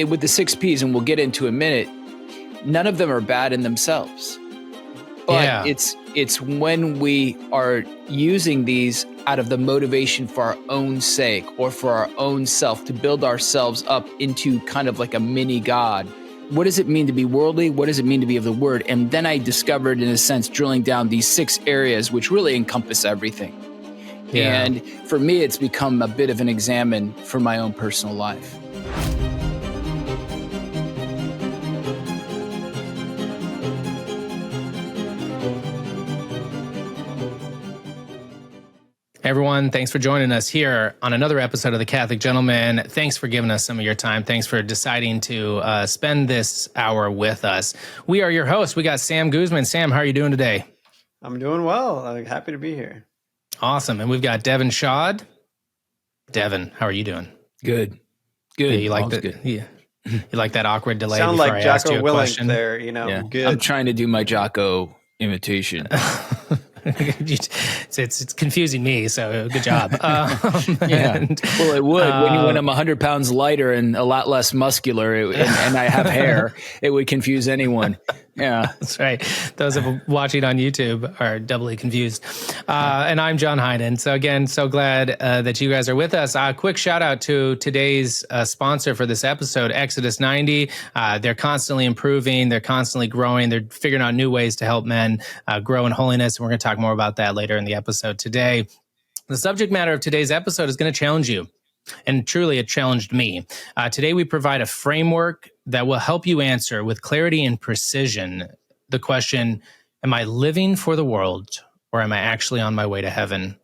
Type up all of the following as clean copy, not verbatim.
with the 6 Ps, and we'll get into a minute, none of them are bad in themselves. But it's when we are using these out of the motivation for our own sake or for our own self to build ourselves up into kind of like a mini God. What does it mean to be worldly? What does it mean to be of the word? And then I discovered, in a sense, drilling down these 6 areas, which really encompass everything. Yeah. And for me, it's become a bit of an examine for my own personal life. Everyone, thanks for joining us here on another episode of The Catholic Gentleman. Thanks for giving us some of your time. Thanks for deciding to spend this hour with us. We are your hosts. We got Sam Guzman. Sam, how are you doing today? I'm doing well. I'm happy to be here. Awesome. And we've got Devin Shad. Devin, how are you doing? Good. Yeah, you like that? Good. Yeah. You like that awkward delay? Sound before like I asked you Jocko a Willink question? there, you know. Yeah. Good. I'm trying to do my Jocko imitation. It's confusing me, so good job. Yeah. Well, it would when I'm 100 pounds lighter and a lot less muscular, and I have hair. It would confuse anyone. Yeah, that's right. Those of watching on YouTube are doubly confused. And I'm John Heinen. So again, so glad that you guys are with us. Quick shout out to today's sponsor for this episode, Exodus 90. They're constantly improving. They're constantly growing. They're figuring out new ways to help men grow in holiness. And we're going to talk more about that later in the episode today. The subject matter of today's episode is going to challenge you. And truly, it challenged me. Today, we provide a framework that will help you answer with clarity and precision the question, am I living for the world or am I actually on my way to heaven?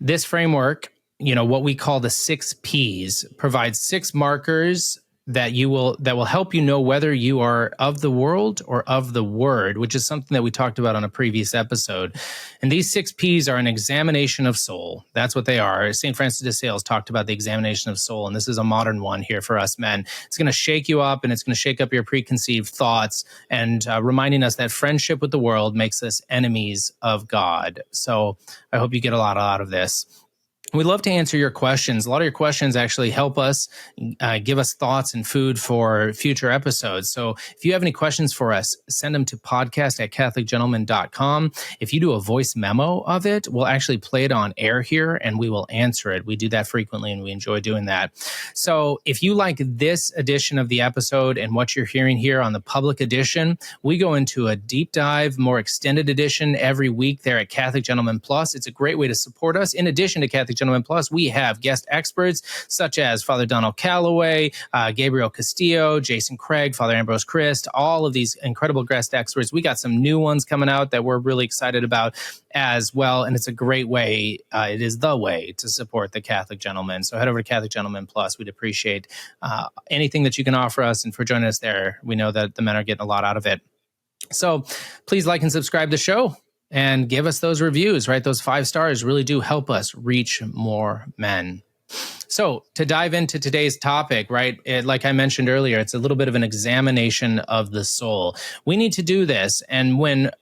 This framework, what we call the 6 Ps, provides 6 markers that will help you know whether you are of the world or of the word, which is something that we talked about on a previous episode. And these 6 Ps are an examination of soul. That's what they are. St. Francis de Sales talked about the examination of soul, and this is a modern one here for us men. It's going to shake you up, and it's going to shake up your preconceived thoughts, and reminding us that friendship with the world makes us enemies of God. So I hope you get a lot out of this. We'd love to answer your questions. A lot of your questions actually help us, give us thoughts and food for future episodes. So if you have any questions for us, send them to podcast@catholicgentleman.com. If you do a voice memo of it, we'll actually play it on air here and we will answer it. We do that frequently and we enjoy doing that. So if you like this edition of the episode and what you're hearing here on the public edition, we go into a deep dive, more extended edition every week there at Catholic Gentleman Plus. It's a great way to support us. In addition to Catholic Gentleman Plus, we have guest experts such as Father Donald Calloway, Gabriel Castillo, Jason Craig, Father Ambrose Christ, all of these incredible guest experts. We got some new ones coming out that we're really excited about as well, and it's a great way, it is the way to support the Catholic Gentleman. So head over to Catholic Gentleman Plus. We'd appreciate anything that you can offer us, and for joining us there. We know that the men are getting a lot out of it. So please like and subscribe to the show. And give us those reviews, right? Those 5 stars really do help us reach more men. So to dive into today's topic, right, like I mentioned earlier, it's a little bit of an examination of the soul. We need to do this. And when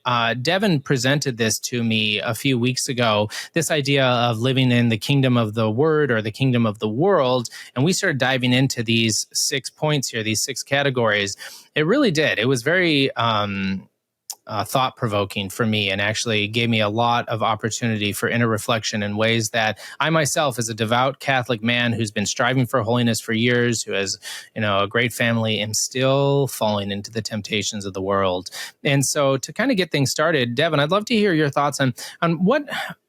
Devin presented this to me a few weeks ago, this idea of living in the kingdom of the word or the kingdom of the world, and we started diving into these 6 points here, these 6 categories, it really did. It was very thought-provoking for me and actually gave me a lot of opportunity for inner reflection in ways that I myself, as a devout Catholic man who's been striving for holiness for years, who has, a great family, am still falling into the temptations of the world. And so to kind of get things started, Devin, I'd love to hear your thoughts on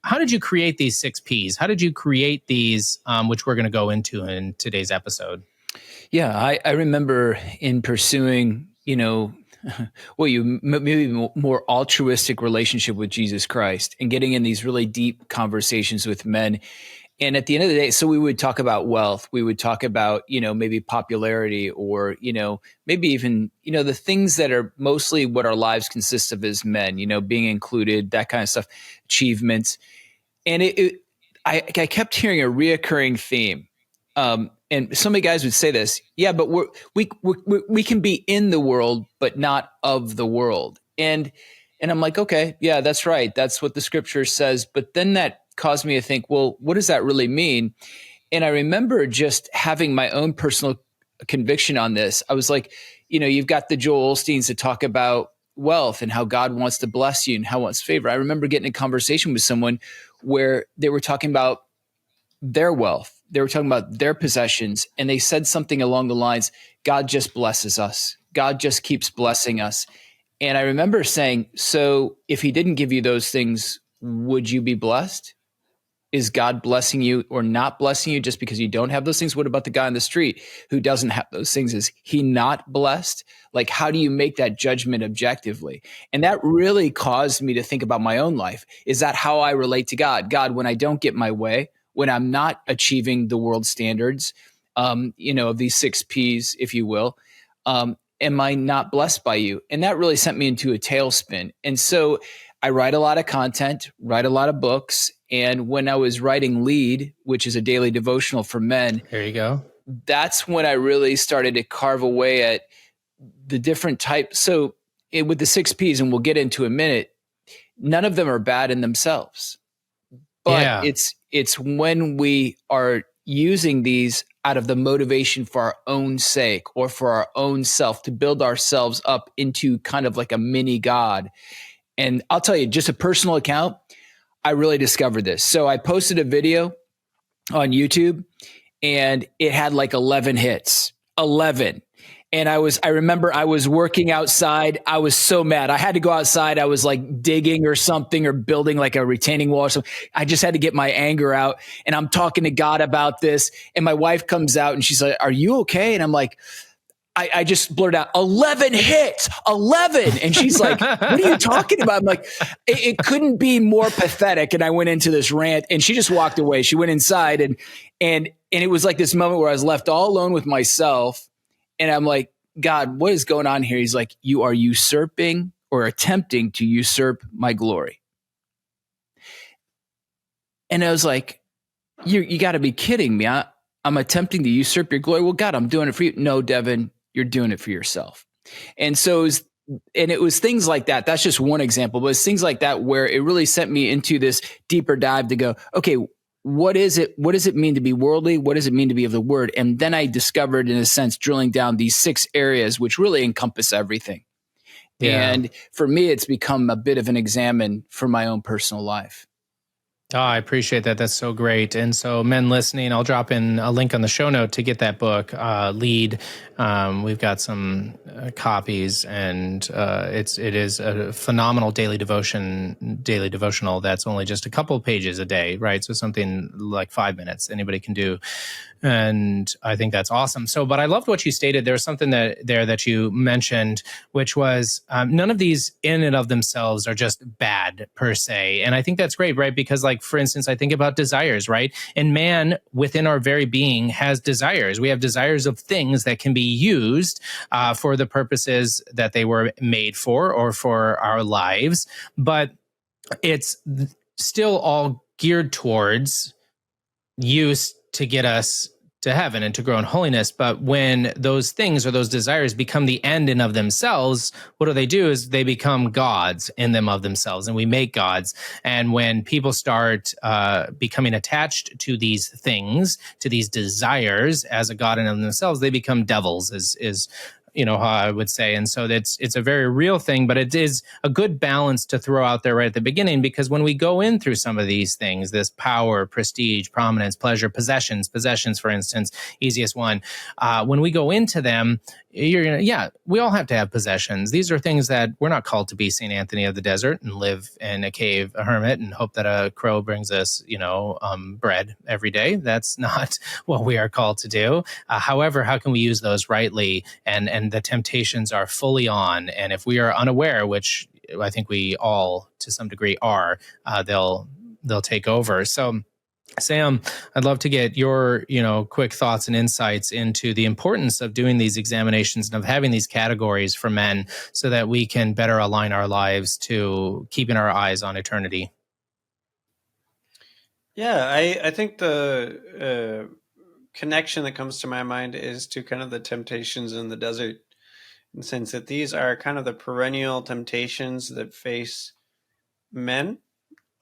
how did you create these 6 Ps? How did you create these, which we're going to go into in today's episode? Yeah, I remember in pursuing, maybe more altruistic relationship with Jesus Christ and getting in these really deep conversations with men. And at the end of the day, so we would talk about wealth. We would talk about, maybe popularity or, maybe even, the things that are mostly what our lives consist of as men, being included, that kind of stuff, achievements. And I kept hearing a reoccurring theme. And so many guys would say this, yeah, but we can be in the world, but not of the world. And I'm like, okay, yeah, that's right. That's what the scripture says. But then that caused me to think, well, what does that really mean? And I remember just having my own personal conviction on this. I was like, you've got the Joel Osteens that talk about wealth and how God wants to bless you and how wants favor. I remember getting a conversation with someone where they were talking about their wealth. They were talking about their possessions, and they said something along the lines, God just blesses us. God just keeps blessing us. And I remember saying, so if he didn't give you those things, would you be blessed? Is God blessing you or not blessing you just because you don't have those things? What about the guy on the street who doesn't have those things? Is he not blessed? Like, how do you make that judgment objectively? And that really caused me to think about my own life. Is that how I relate to God? God, when I don't get my way, when I'm not achieving the world standards, of these 6 Ps, if you will, am I not blessed by you? And that really sent me into a tailspin. And so I write a lot of content, write a lot of books. And when I was writing Lead, which is a daily devotional for men, there you go. That's when I really started to carve away at the different types. So with the 6 Ps, and we'll get into a minute, none of them are bad in themselves. But it's when we are using these out of the motivation for our own sake or for our own self to build ourselves up into kind of like a mini God. And I'll tell you, just a personal account, I really discovered this. So I posted a video on YouTube and it had like 11 hits, 11. And I remember I was working outside. I was so mad. I had to go outside. I was like digging or something or building like a retaining wall or something. I just had to get my anger out. And I'm talking to God about this. And my wife comes out and she's like, are you okay? And I'm like, I just blurted out 11 hits, 11. And she's like, what are you talking about? I'm like, it couldn't be more pathetic. And I went into this rant and she just walked away. She went inside and it was like this moment where I was left all alone with myself. And I'm like, God, what is going on here? He's like, you are usurping or attempting to usurp my glory. And I was like, you got to be kidding me. I'm attempting to usurp your glory. Well, God, I'm doing it for you. No, Devin, you're doing it for yourself. And so it was things like that. That's just one example, but it's things like that where it really sent me into this deeper dive to go, okay, what is it? What does it mean to be worldly? What does it mean to be of the word? And then I discovered, in a sense, drilling down these 6 areas, which really encompass everything. Yeah. And for me, it's become a bit of an examine for my own personal life. Oh, I appreciate that. That's so great. And so, men listening, I'll drop in a link on the show note to get that book, Lead. We've got some copies, and it is a phenomenal daily devotional that's only just a couple of pages a day, right? So something like 5 minutes anybody can do. And I think that's awesome. So, but I loved what you stated. There was something that you mentioned, which was none of these in and of themselves are just bad per se. And I think that's great, right? Because like, for instance, I think about desires, right? And man within our very being has desires. We have desires of things that can be used for the purposes that they were made for or for our lives. But it's still all geared towards use to get us to heaven and to grow in holiness. But when those things or those desires become the end in of themselves, what do? Is they become gods in them of themselves, and we make gods. And when people start becoming attached to these things, to these desires as a god in of themselves, they become devils, is how I would say. And so it's a very real thing, but it is a good balance to throw out there right at the beginning, because when we go in through some of these things, this power, prestige, prominence, pleasure, possessions, for instance, easiest one, when we go into them, we all have to have possessions. These are things that we're not called to be St. Anthony of the desert and live in a cave, a hermit, and hope that a crow brings us, bread every day. That's not what we are called to do. However, how can we use those rightly? And the temptations are fully on. And if we are unaware, which I think we all to some degree are, they'll take over. So, Sam, I'd love to get your, quick thoughts and insights into the importance of doing these examinations and of having these categories for men so that we can better align our lives to keeping our eyes on eternity. Yeah, I think the connection that comes to my mind is to kind of the temptations in the desert, in the sense that these are kind of the perennial temptations that face men.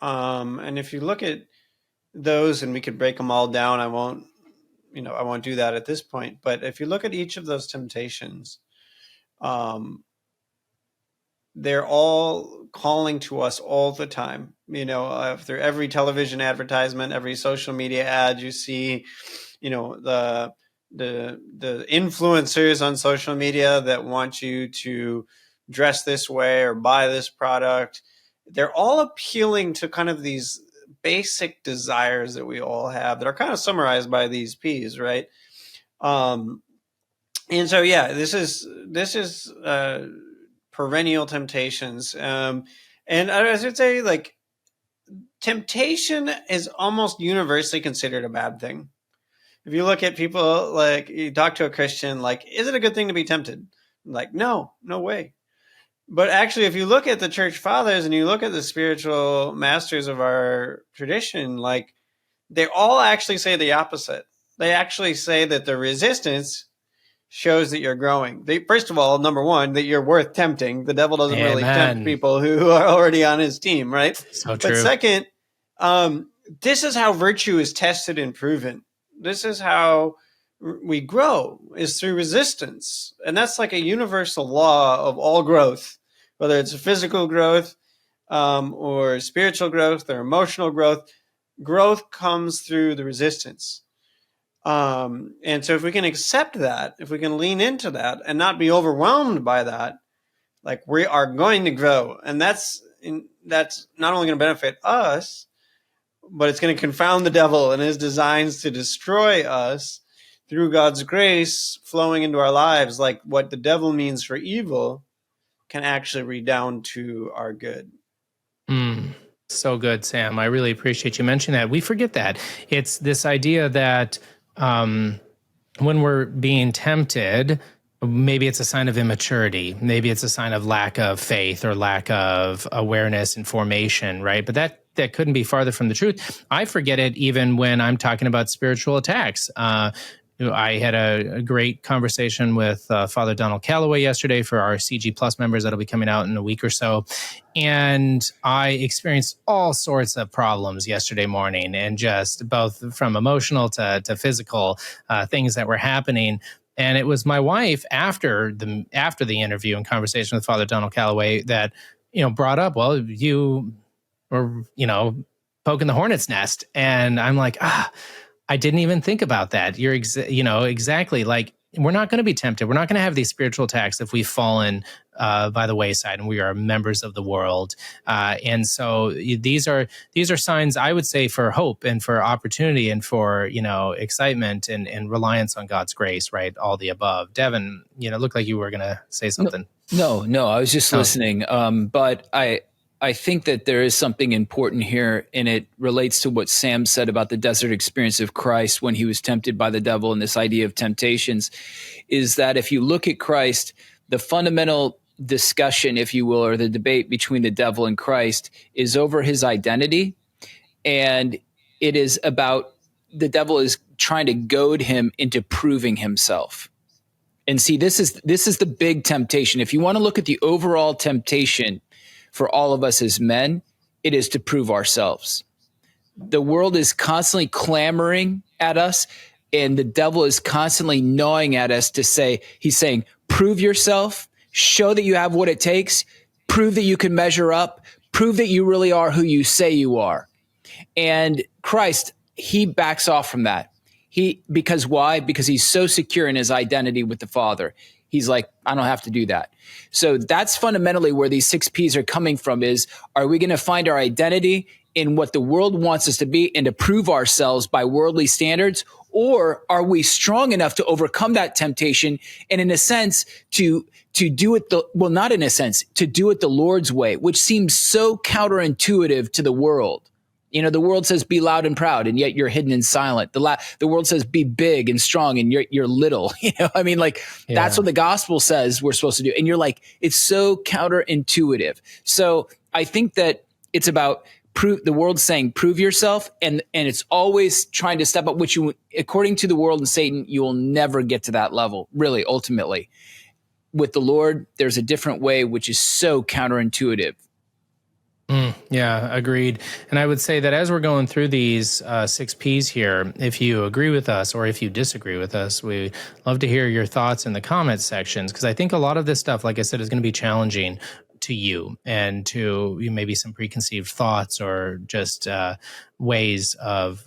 And if you look at those, and we could break them all down, I won't I won't do that at this point. But if you look at each of those temptations, they're all calling to us all the time. Through every television advertisement, every social media ad you see, the influencers on social media that want you to dress this way or buy this product, they're all appealing to kind of these basic desires that we all have that are kind of summarized by these P's, right? And so, yeah, this is perennial temptations. And I should say, like, temptation is almost universally considered a bad thing. If you look at people, like, you talk to a Christian, like, is it a good thing to be tempted? Like, no way. But actually, if you look at the church fathers and you look at the spiritual masters of our tradition, like, they all actually say the opposite. They actually say that the resistance shows that you're growing. First of all, number one, that you're worth tempting. The devil doesn't really tempt people who are already on his team, right? So true. But second, this is how virtue is tested and proven. This is how we grow, is through resistance. And that's like a universal law of all growth, whether it's physical growth or spiritual growth or emotional growth. Growth comes through the resistance. And so if we can accept that, if we can lean into that and not be overwhelmed by that, like, we are going to grow. And that's not only going to benefit us, but it's going to confound the devil and his designs to destroy us through God's grace flowing into our lives. Like, what the devil means for evil can actually redound to our good. So good, Sam. I really appreciate you mentioning that. We forget that. It's this idea that when we're being tempted, maybe it's a sign of immaturity. Maybe it's a sign of lack of faith or lack of awareness and formation, right? But that couldn't be farther from the truth. I forget it even when I'm talking about spiritual attacks. I had a great conversation with Father Donald Calloway yesterday for our CG Plus members that'll be coming out in a week or so. And I experienced all sorts of problems yesterday morning, and just both from emotional to physical things that were happening. And it was my wife after the interview and conversation with Father Donald Calloway that, brought up, well, you were, poking the hornet's nest. And I'm like, I didn't even think about that. You're exactly, like, we're not going to be tempted. We're not going to have these spiritual attacks if we've fallen by the wayside and we are members of the world. And so these are signs, I would say, for hope and for opportunity and for, excitement and reliance on God's grace, right? All the above. Devin, looked like you were going to say something. No, I was just listening. But I think that there is something important here, and it relates to what Sam said about the desert experience of Christ when he was tempted by the devil, and this idea of temptations is that if you look at Christ, the fundamental discussion, if you will, or the debate between the devil and Christ is over his identity. And it is about the devil is trying to goad him into proving himself. And see, this is the big temptation. If you want to look at the overall temptation for all of us as men, it is to prove ourselves. The world is constantly clamoring at us, and the devil is constantly gnawing at us to say, he's saying, prove yourself, show that you have what it takes, prove that you can measure up, prove that you really are who you say you are. And Christ, he backs off from that. Because why? Because he's so secure in his identity with the Father. He's like, I don't have to do that. So that's fundamentally where these 6 Ps are coming from is, are we going to find our identity in what the world wants us to be and to prove ourselves by worldly standards? Or are we strong enough to overcome that temptation and, in a sense, to do it to do it the Lord's way, which seems so counterintuitive to the world. The world says be loud and proud, and yet you're hidden and silent. The world says be big and strong, and you're little. That's what the gospel says we're supposed to do. And you're like, it's so counterintuitive. So I think that it's about the world saying prove yourself, and it's always trying to step up, which you, according to the world and Satan, you will never get to that level, really, ultimately. With the Lord, there's a different way, which is so counterintuitive. Yeah, agreed. And I would say that as we're going through these 6 Ps here, if you agree with us or if you disagree with us, we love to hear your thoughts in the comments sections, because I think a lot of this stuff, like I said, is going to be challenging to you and to you, maybe some preconceived thoughts or just ways of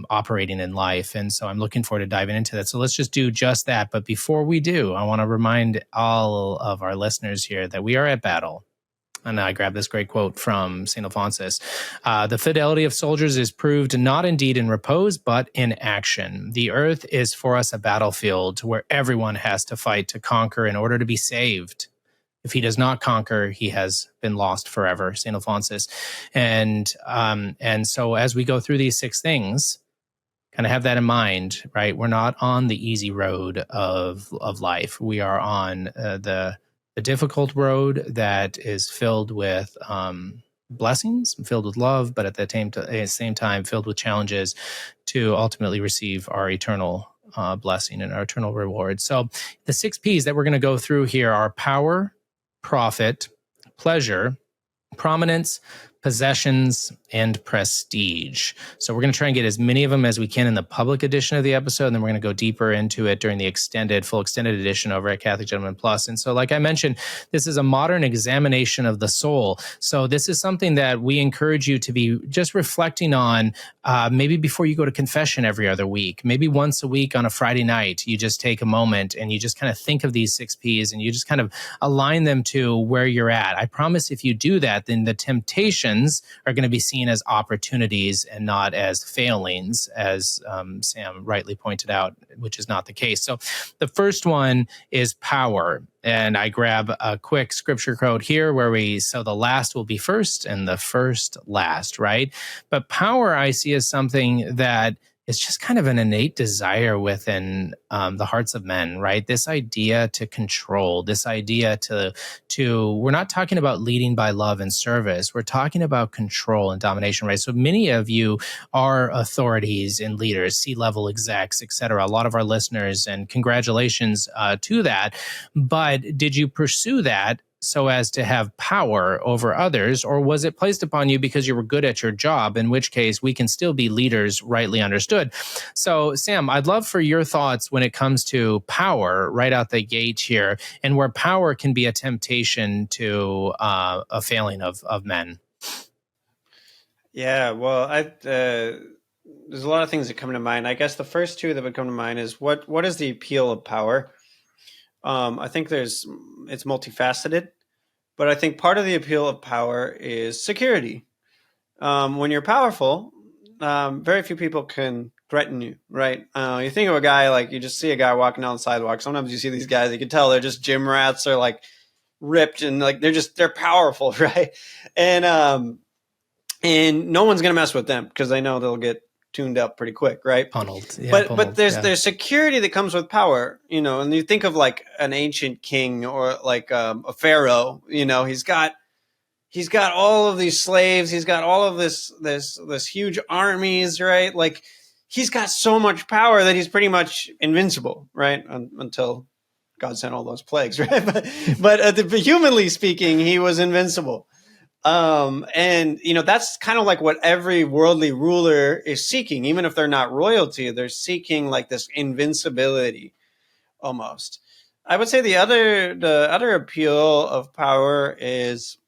operating in life. And so I'm looking forward to diving into that. So let's just do just that. But before we do, I want to remind all of our listeners here that we are at battle. And I grabbed this great quote from St. Alphonsus. The fidelity of soldiers is proved not indeed in repose, but in action. The earth is for us a battlefield where everyone has to fight to conquer in order to be saved. If he does not conquer, he has been lost forever, St. Alphonsus. And so as we go through these 6 things, kind of have that in mind, right? We're not on the easy road of life. We are on the difficult road that is filled with blessings, filled with love, but at the same time filled with challenges to ultimately receive our eternal blessing and our eternal reward. So the 6 Ps that we're going to go through here are power, profit, pleasure, prominence, possessions, and prestige. So we're going to try and get as many of them as we can in the public edition of the episode, and then we're going to go deeper into it during the full extended edition over at Catholic Gentleman Plus. And so, like I mentioned, this is a modern examination of the soul. So this is something that we encourage you to be just reflecting on, maybe before you go to confession every other week, maybe once a week on a Friday night, you just take a moment and you just kind of think of these 6 Ps and you just kind of align them to where you're at. I promise if you do that, then the temptations are going to be seen as opportunities and not as failings, as Sam rightly pointed out, which is not the case. So the first one is power. And I grab a quick scripture quote here so the last will be first and the first last, right? But power I see as something that is just kind of an innate desire within the hearts of men, right? This idea to control, this idea to we're not talking about leading by love and service. We're talking about control and domination, right? So many of you are authorities and leaders, C-level execs, et cetera. A lot of our listeners, and congratulations to that. But did you pursue that so as to have power over others, or was it placed upon you because you were good at your job, in which case we can still be leaders rightly understood? So, Sam, I'd love for your thoughts when it comes to power right out the gate here, and where power can be a temptation to a failing of men. Yeah, well, there's a lot of things that come to mind. I guess the first 2 that would come to mind is what is the appeal of power? I think it's multifaceted, but I think part of the appeal of power is security. When you're powerful, very few people can threaten you, right? You think of a guy, like you just see a guy walking down the sidewalk. Sometimes you see these guys, you can tell they're just gym rats, or like ripped, and like they're powerful, right? And no one's gonna mess with them because they know they'll get tuned up pretty quick, right? Pummelled. Yeah, but there's security that comes with power, and you think of like an ancient king or like a pharaoh. He's got all of these slaves, he's got all of this huge armies, right? Like he's got so much power that he's pretty much invincible, right? Until God sent all those plagues, right? But humanly speaking, he was invincible. And that's kind of like what every worldly ruler is seeking. Even if they're not royalty, they're seeking like this invincibility almost. I would say the other appeal of power is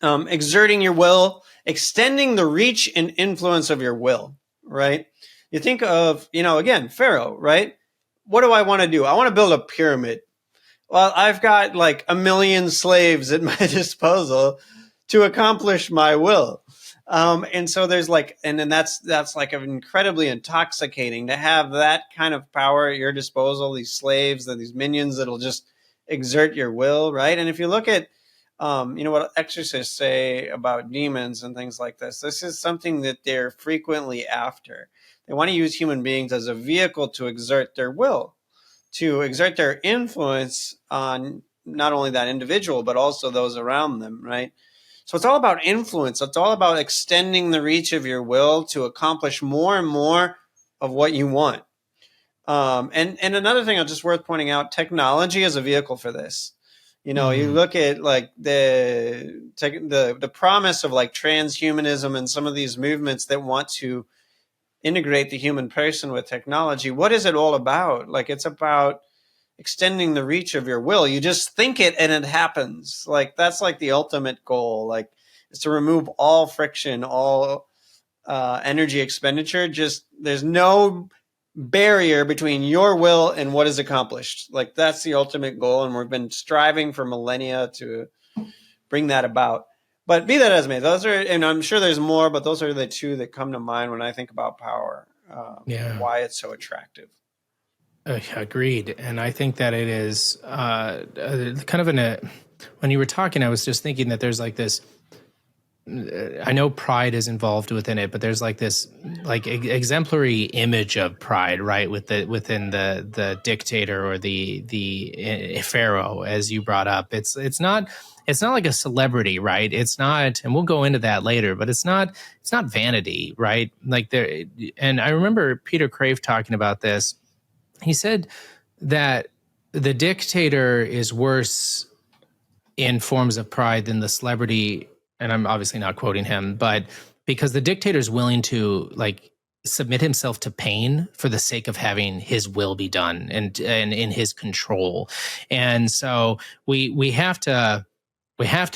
exerting your will, extending the reach and influence of your will, right? You think of, again, Pharaoh, right? What do I want to do? I want to build a pyramid. Well, I've got like 1 million slaves at my disposal to accomplish my will. And so there's like, and then that's like incredibly intoxicating to have that kind of power at your disposal, these slaves and these minions that'll just exert your will, right? And if you look at, what exorcists say about demons and things like this is something that they're frequently after. They want to use human beings as a vehicle to exert their will, to exert their influence on not only that individual, but also those around them, right? So it's all about influence. It's all about extending the reach of your will to accomplish more and more of what you want. And another thing just worth pointing out, technology is a vehicle for this. You look at like the promise of like transhumanism and some of these movements that want to integrate the human person with technology. What is it all about? Like, it's about extending the reach of your will. You just think it and it happens. Like, that's like the ultimate goal, like, is to remove all friction, all energy expenditure. Just, there's no barrier between your will and what is accomplished. Like, that's the ultimate goal, and we've been striving for millennia to bring that about. But be that as may, those are, and I'm sure there's more, but those are the two that come to mind when I think about power. Why it's so attractive. Agreed. And I think that it is kind of when you were talking, I was just thinking that there's like this, I know pride is involved within it, but there's like this like exemplary image of pride, right? Within the dictator or the pharaoh, as you brought up. It's not like a celebrity, right? It's not, and we'll go into that later, but it's not vanity, right? Like there, and I remember Peter Crave talking about this. He said that the dictator is worse in forms of pride than the celebrity, and I'm obviously not quoting him, but because the dictator is willing to like submit himself to pain for the sake of having his will be done and in his control. And so we have to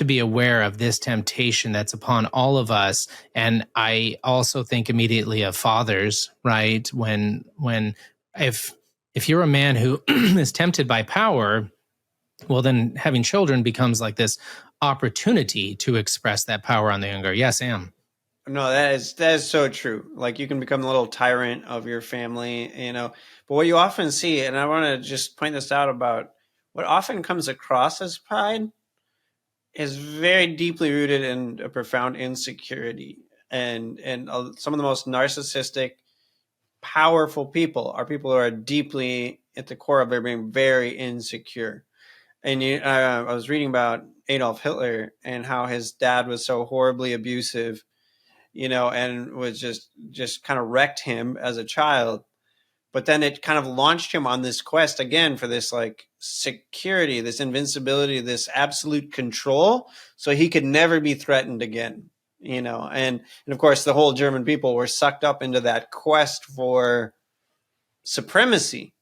be aware of this temptation that's upon all of us. And I also think immediately of fathers, right? When if you're a man who is tempted by power, well, then having children becomes like this opportunity to express that power on the younger. Yes, Am. No, that is so true. Like, you can become the little tyrant of your family, But what you often see, and I want to just point this out about what often comes across as pride, is very deeply rooted in a profound insecurity. And some of the most narcissistic, powerful people are people who are deeply at the core of their being very insecure. And I was reading about Adolf Hitler and how his dad was so horribly abusive, and was just kind of wrecked him as a child. But then it kind of launched him on this quest again for this like security, this invincibility, this absolute control, so he could never be threatened again, and of course the whole German people were sucked up into that quest for supremacy.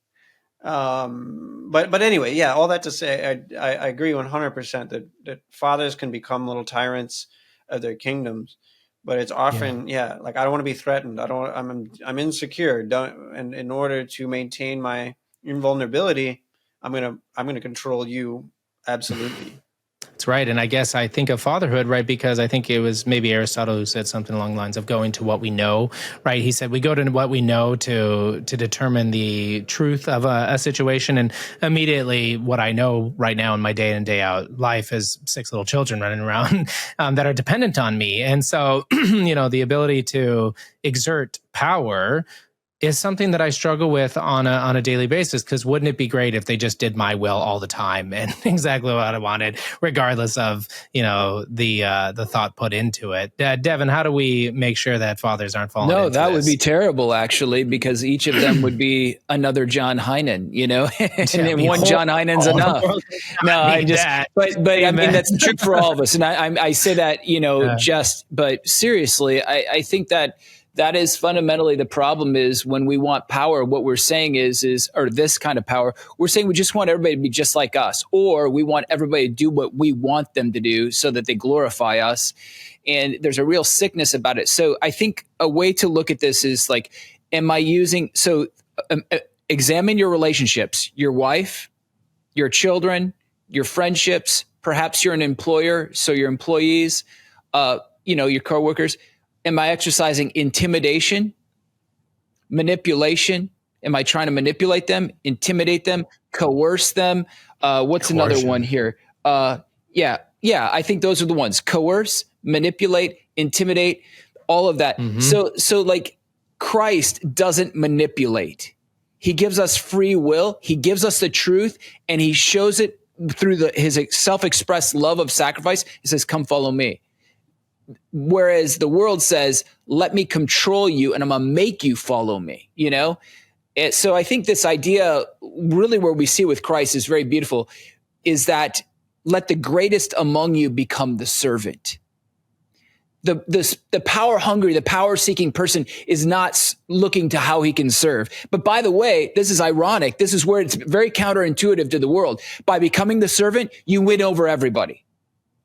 But anyway, yeah, all that to say, I agree 100% that fathers can become little tyrants of their kingdoms, but it's often, like, I don't want to be threatened. I'm insecure. And in order to maintain my invulnerability, I'm going to control you. Absolutely. That's right. And I guess I think of fatherhood, right? Because I think it was maybe Aristotle who said something along the lines of going to what we know, right? He said, we go to what we know to determine the truth of a situation. And immediately what I know right now in my day in, day out life is 6 little children running around that are dependent on me. And so, the ability to exert power is something that I struggle with on a daily basis, because wouldn't it be great if they just did my will all the time and exactly what I wanted, regardless of, the thought put into it. Devin, how do we make sure that fathers aren't falling into that this? would be terrible, actually, because each of them would be another John Heinan, and one John Heinan's enough. But I mean, that's true for all of us. And I say that, but seriously, I think that is fundamentally the problem. Is when we want power, what we're saying is, or this kind of power, we're saying we just want everybody to be just like us, or we want everybody to do what we want them to do so that they glorify us. And there's a real sickness about it. So I think a way to look at this is like, examine your relationships, your wife, your children, your friendships. Perhaps you're an employer, so your employees, your coworkers. Am I exercising intimidation, manipulation? Am I trying to manipulate them, intimidate them, coerce them? What's another one here? Yeah. I think those are the ones: coerce, manipulate, intimidate, all of that. Mm-hmm. So like, Christ doesn't manipulate. He gives us free will. He gives us the truth, and he shows it through his self-expressed love of sacrifice. He says, "Come follow me." Whereas the world says, let me control you and I'm going to make you follow me, So I think this idea, really where we see with Christ, is very beautiful, is that let the greatest among you become the servant. The power hungry, the power seeking person is not looking to how he can serve. But by the way, this is ironic. This is where it's very counterintuitive to the world. By becoming the servant, you win over everybody,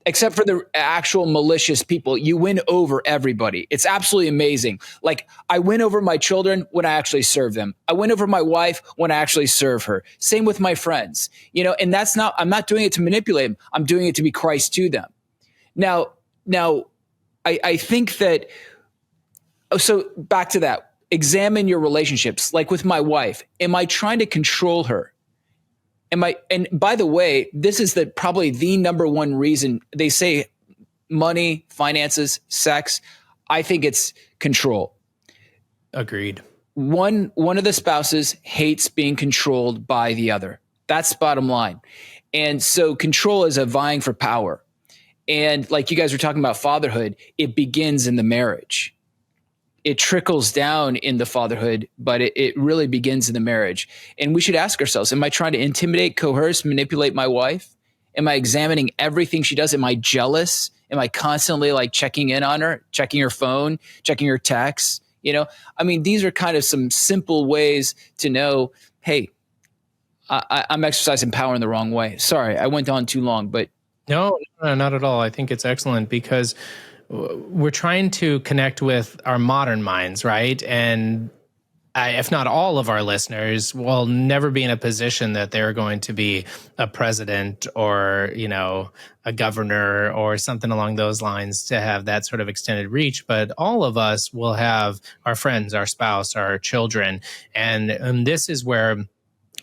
except for the actual malicious people. You win over everybody. It's absolutely amazing. Like, I win over my children when I actually serve them. I win over my wife when I actually serve her. Same with my friends, and I'm not doing it to manipulate them. I'm doing it to be Christ to them. Now, I think that, so back to that, examine your relationships. Like with my wife, am I trying to control her? And by the way, this is probably the number one reason they say money, finances, sex. I think it's control. Agreed. One of the spouses hates being controlled by the other. That's bottom line. And so control is a vying for power. And like you guys were talking about fatherhood, it begins in the marriage. It trickles down in the fatherhood, but it really begins in the marriage. And we should ask ourselves, am I trying to intimidate, coerce, manipulate my wife? Am I examining everything she does? Am I jealous? Am I constantly like checking in on her, checking her phone, checking her texts? These are kind of some simple ways to know, hey, I'm exercising power in the wrong way. Sorry, I went on too long, but No, not at all. I think it's excellent because we're trying to connect with our modern minds, right? And if not all of our listeners will never be in a position that they're going to be a president or, a governor or something along those lines to have that sort of extended reach. But all of us will have our friends, our spouse, our children. And this is where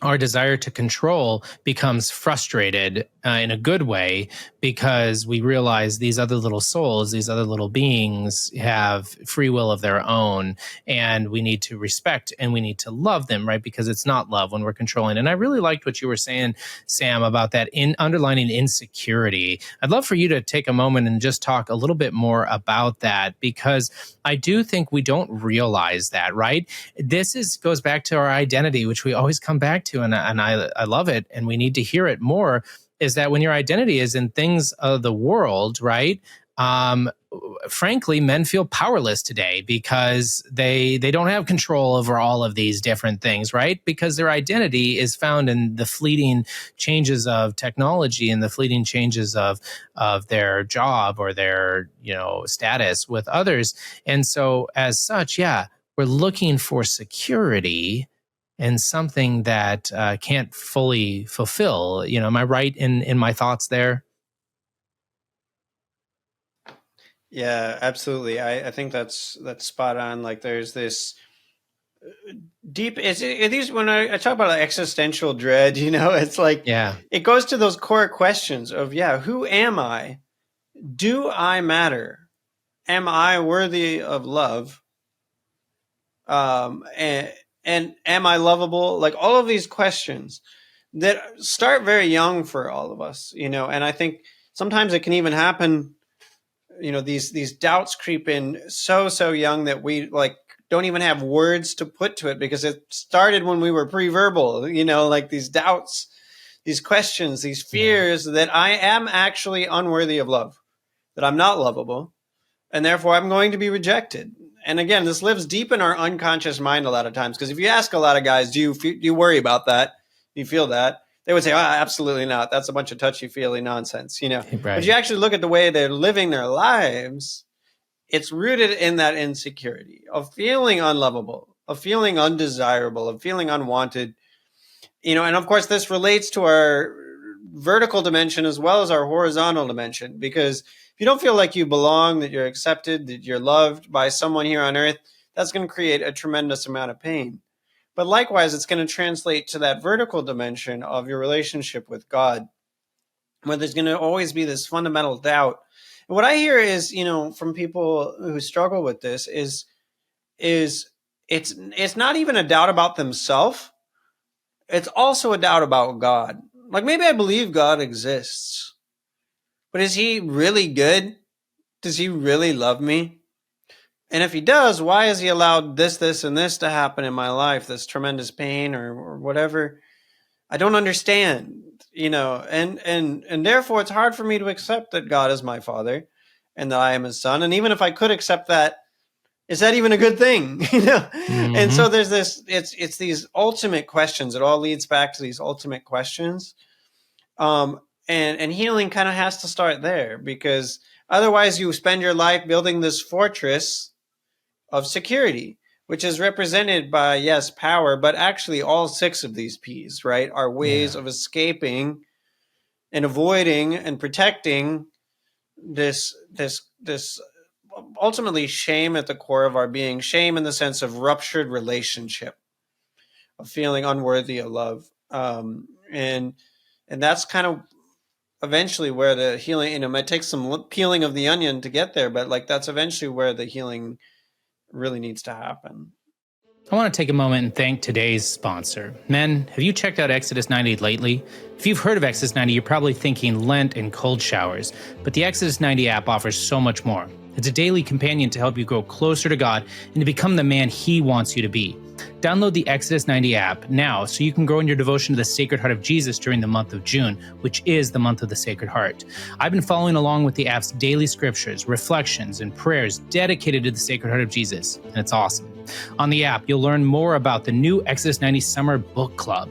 our desire to control becomes frustrated in a good way, because we realize these other little souls, these other little beings have free will of their own, and we need to respect and we need to love them, right? Because it's not love when we're controlling. And I really liked what you were saying, Sam, about that underlining insecurity. I'd love for you to take a moment and just talk a little bit more about that, because I do think we don't realize that, right? This goes back to our identity, which we always come back to, and I love it, and we need to hear it more, is that when your identity is in things of the world, right? Frankly, men feel powerless today because they don't have control over all of these different things, right? Because their identity is found in the fleeting changes of technology and the fleeting changes of their job or their status with others. And so as such, yeah, we're looking for security and something that can't fully fulfill. Am I right in my thoughts there? Yeah, absolutely. I think that's spot on. Like, there's this deep. It is when I talk about existential dread. It's like, Yeah, it goes to those core questions of, who am I? Do I matter? Am I worthy of love? And am I lovable? Like, all of these questions that start very young for all of us, and I think sometimes it can even happen, these doubts creep in so young that we like don't even have words to put to it, because it started when we were pre-verbal, like these doubts, these questions, these fears that I am actually unworthy of love, that I'm not lovable, and therefore I'm going to be rejected. And again, this lives deep in our unconscious mind a lot of times, because if you ask a lot of guys, do you worry about that? Do you feel that? They would say, absolutely not. That's a bunch of touchy-feely nonsense, right. But you actually look at the way they're living their lives, it's rooted in that insecurity of feeling unlovable, of feeling undesirable, of feeling unwanted. And of course, this relates to our vertical dimension as well as our horizontal dimension, because if you don't feel like you belong, that you're accepted, that you're loved by someone here on earth, that's going to create a tremendous amount of pain. But likewise, it's going to translate to that vertical dimension of your relationship with God, where there's going to always be this fundamental doubt. And what I hear is, from people who struggle with this is it's not even a doubt about themselves. It's also a doubt about God. Like, maybe I believe God exists, but is he really good? Does he really love me? And if he does, why has he allowed this, and this to happen in my life, this tremendous pain or whatever? I don't understand, and therefore it's hard for me to accept that God is my father and that I am his son. And even if I could accept that, is that even a good thing? Mm-hmm. And so there's this, it's these ultimate questions. It all leads back to these ultimate questions. And healing kind of has to start there, because otherwise you spend your life building this fortress of security, which is represented by, yes, power, but actually all 6 of these P's, right, are ways of escaping and avoiding and protecting this ultimately shame at the core of our being, shame in the sense of ruptured relationship, of feeling unworthy of love. And that's kind of eventually where the healing, it might take some peeling of the onion to get there, but like that's eventually where the healing really needs to happen. I want to take a moment and thank today's sponsor. Men, have you checked out Exodus 90 lately? If you've heard of Exodus 90, you're probably thinking Lent and cold showers, but the Exodus 90 app offers so much more. It's a daily companion to help you grow closer to God and to become the man He wants you to be. Download the Exodus 90 app now so you can grow in your devotion to the Sacred Heart of Jesus during the month of June, which is the month of the Sacred Heart. I've been following along with the app's daily scriptures, reflections, and prayers dedicated to the Sacred Heart of Jesus, and it's awesome. On the app, you'll learn more about the new Exodus 90 Summer Book Club.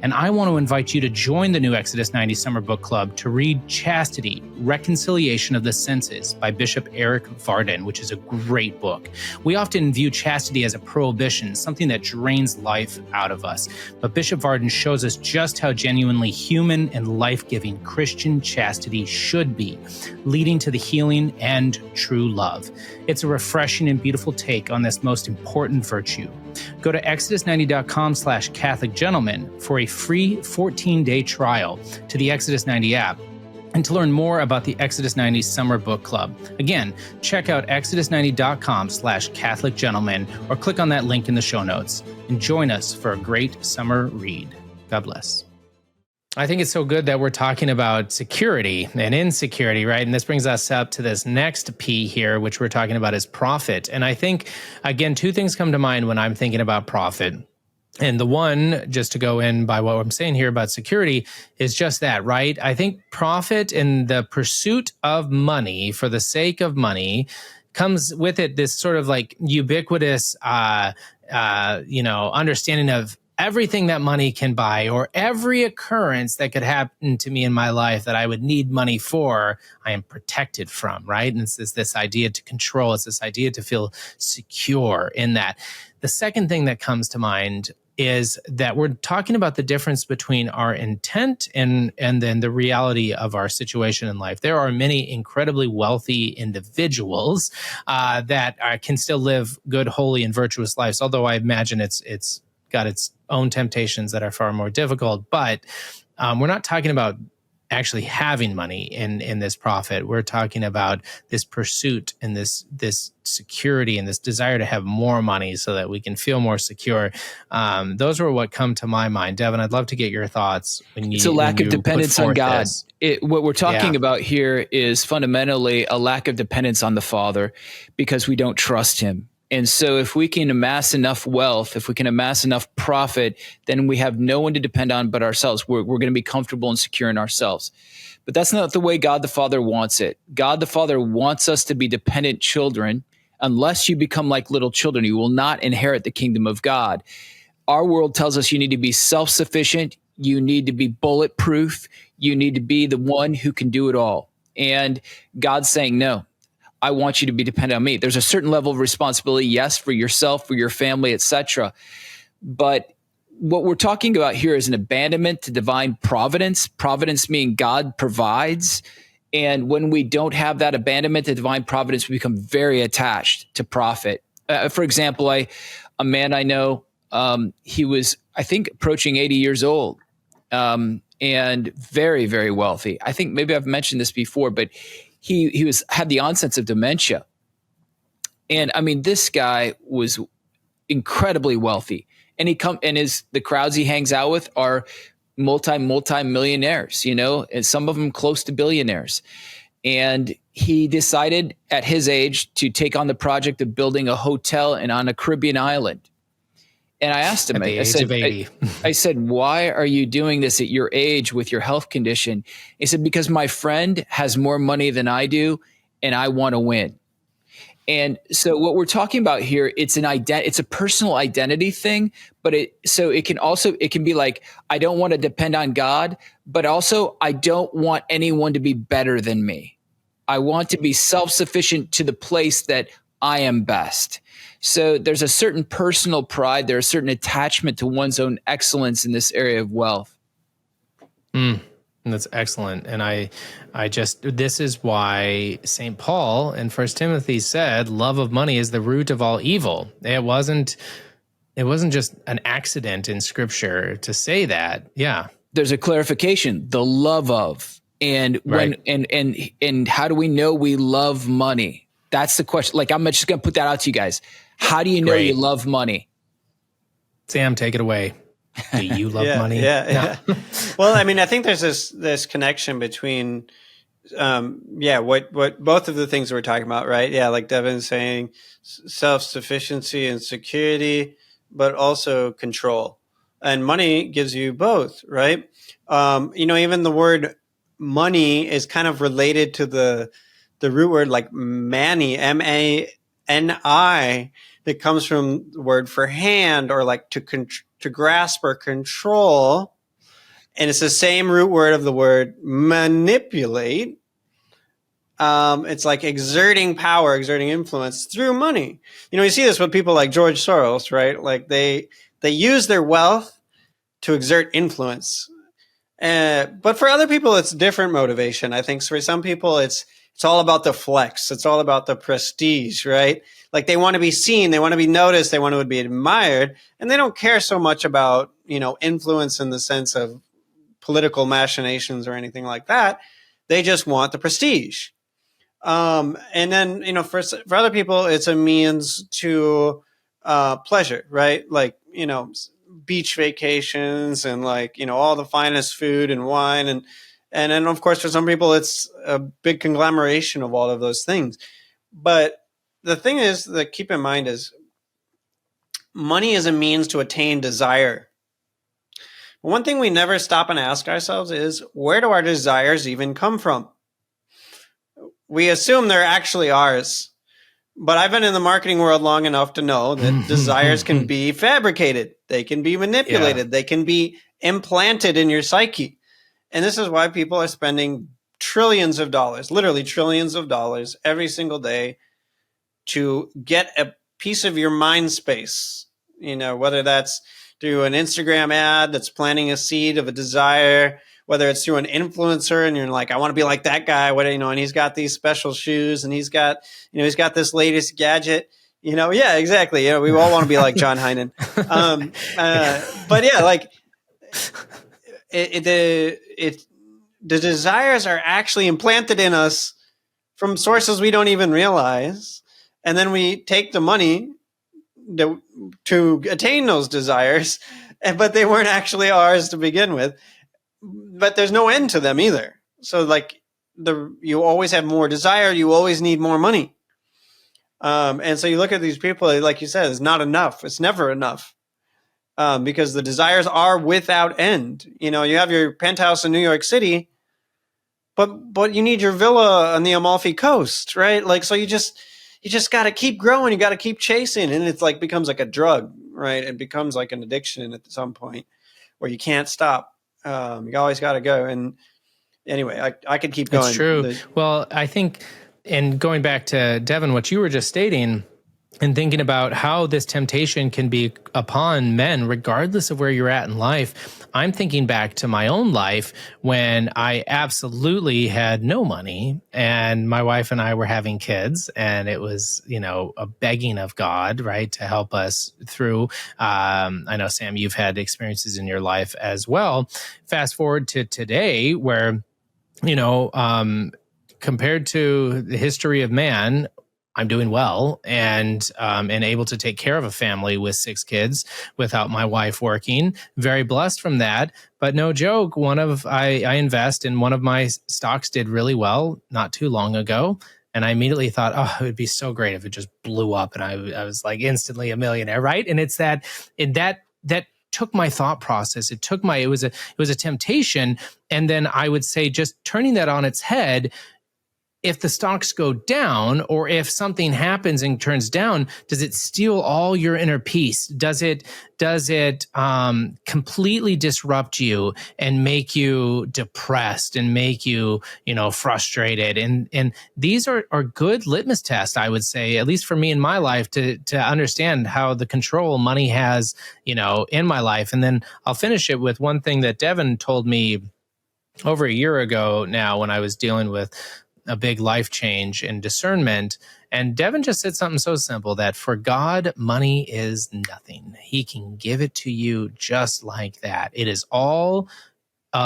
And I want to invite you to join the new Exodus 90 Summer Book Club to read Chastity, Reconciliation of the Senses by Bishop Eric Varden, which is a great book. We often view chastity as a prohibition, something that drains life out of us. But Bishop Varden shows us just how genuinely human and life-giving Christian chastity should be, leading to the healing and true love. It's a refreshing and beautiful take on this most important virtue. Go to exodus90.com/CatholicGentleman for a free 14-day trial to the Exodus 90 app and to learn more about the Exodus 90 Summer Book Club. Again, check out exodus90.com/CatholicGentleman or click on that link in the show notes and join us for a great summer read. God bless. I think it's so good that we're talking about security and insecurity, right? And this brings us up to this next P here, which we're talking about is profit. And I think, again, 2 things come to mind when I'm thinking about profit. And the one, just to go in by what I'm saying here about security, is just that, right? I think profit and the pursuit of money for the sake of money comes with it this sort of like ubiquitous, understanding of everything that money can buy, or every occurrence that could happen to me in my life that I would need money for, I am protected from, right? And it's this idea to control. It's this idea to feel secure in that. The second thing that comes to mind is that we're talking about the difference between our intent and then the reality of our situation in life. There are many incredibly wealthy individuals that can still live good, holy, and virtuous lives, although I imagine it's got its own temptations that are far more difficult. But we're not talking about actually having money in this profit. We're talking about this pursuit and this security and this desire to have more money so that we can feel more secure. Those are what come to my mind. Devin, I'd love to get your thoughts. It's a lack of dependence on God. What we're talking about here is fundamentally a lack of dependence on the Father because we don't trust Him. And so if we can amass enough wealth, if we can amass enough profit, then we have no one to depend on but ourselves. We're going to be comfortable and secure in ourselves. But that's not the way God the Father wants it. God the Father wants us to be dependent children. Unless you become like little children, you will not inherit the kingdom of God. Our world tells us you need to be self-sufficient. You need to be bulletproof. You need to be the one who can do it all. And God's saying, no. I want you to be dependent on me. There's a certain level of responsibility, yes, for yourself, for your family, etc. But what we're talking about here is an abandonment to divine providence. Providence meaning God provides. And when we don't have that abandonment to divine providence, we become very attached to profit. For example, a man I know, he was, I think, approaching 80 years old and very, very wealthy. I think maybe I've mentioned this before, but he had the onsets of dementia. And I mean, this guy was incredibly wealthy. And the crowds he hangs out with are multi-millionaires, and some of them close to billionaires. And he decided at his age to take on the project of building a hotel on a Caribbean island. And I asked him, At the age of 80. I said, why are you doing this at your age with your health condition? He said, because my friend has more money than I do, and I want to win. And so what we're talking about here, it's a personal identity thing, but it can be like, I don't want to depend on God, but also I don't want anyone to be better than me. I want to be self-sufficient to the place that I am best. So there's a certain personal pride, there's a certain attachment to one's own excellence in this area of wealth. That's excellent. And this is why St. Paul in 1 Timothy said, love of money is the root of all evil. It wasn't just an accident in scripture to say that. Yeah. There's a clarification, the love of, and when, and how do we know we love money? That's the question. Like, I'm just going to put that out to you guys. How do you know you love money? Sam, take it away. Do you love money? Yeah. Well, I mean, I think there's this connection between, what both of the things we're talking about, right? Yeah, like Devin's saying, self-sufficiency and security, but also control. And money gives you both, right? Even the word money is kind of related to the root word like mani, M-A-N-I, that comes from the word for hand, or like to grasp or control. And it's the same root word of the word manipulate. It's like exerting power, exerting influence through money. You see this with people like George Soros, right? Like they use their wealth to exert influence. But for other people, it's different motivation. I think for some people, it's all about the flex. It's all about the prestige, right? Like they want to be seen, they want to be noticed, they want to be admired, and they don't care so much about, influence in the sense of political machinations or anything like that. They just want the prestige. And then, for other people, it's a means to pleasure, right? Like, beach vacations and like, all the finest food and wine. And then, of course, for some people, it's a big conglomeration of all of those things. But the thing is that keep in mind is money is a means to attain desire. But one thing we never stop and ask ourselves is, where do our desires even come from? We assume they're actually ours. But I've been in the marketing world long enough to know that desires can be fabricated. They can be manipulated. Yeah. They can be implanted in your psyche. And this is why people are spending trillions of dollars, literally trillions of dollars every single day to get a piece of your mind space, whether that's through an Instagram ad that's planting a seed of a desire, whether it's through an influencer and you're like, I want to be like that guy, and he's got these special shoes and he's got this latest gadget, yeah, exactly. We all want to be like John Heinen. But yeah, like the desires are actually implanted in us from sources we don't even realize. And then we take the money to attain those desires, but they weren't actually ours to begin with. But there's no end to them either. So like you always have more desire. You always need more money. And so you look at these people, like you said, it's not enough. It's never enough. Because the desires are without end. You have your penthouse in New York City, but you need your villa on the Amalfi Coast, right? Like, so you just got to keep growing. You got to keep chasing. And it's like becomes like a drug, right? It becomes like an addiction at some point where you can't stop. You always got to go. And anyway, I could keep going. It's true. Well, I think, and going back to Devin, what you were just stating, and thinking about how this temptation can be upon men, regardless of where you're at in life, I'm thinking back to my own life when I absolutely had no money and my wife and I were having kids, and it was, a begging of God, right, to help us through. I know, Sam, you've had experiences in your life as well. Fast forward to today where, compared to the history of man, I'm doing well and able to take care of a family with 6 kids without my wife working. Very blessed from that. But no joke, I invest in one of my stocks did really well not too long ago. And I immediately thought, oh, it would be so great if it just blew up and I was like instantly a millionaire, right? And it's that, and that took my thought process. It was a temptation. And then I would say, just turning that on its head, if the stocks go down or if something happens and turns down, does it steal all your inner peace? Does it completely disrupt you and make you depressed and make you, frustrated? And these are good litmus tests, I would say, at least for me in my life, to understand how the control money has, in my life. And then I'll finish it with one thing that Devin told me over a year ago now, when I was dealing with a big life change and discernment. And Devin just said something so simple, that for God, money is nothing. He can give it to you just like that. It is all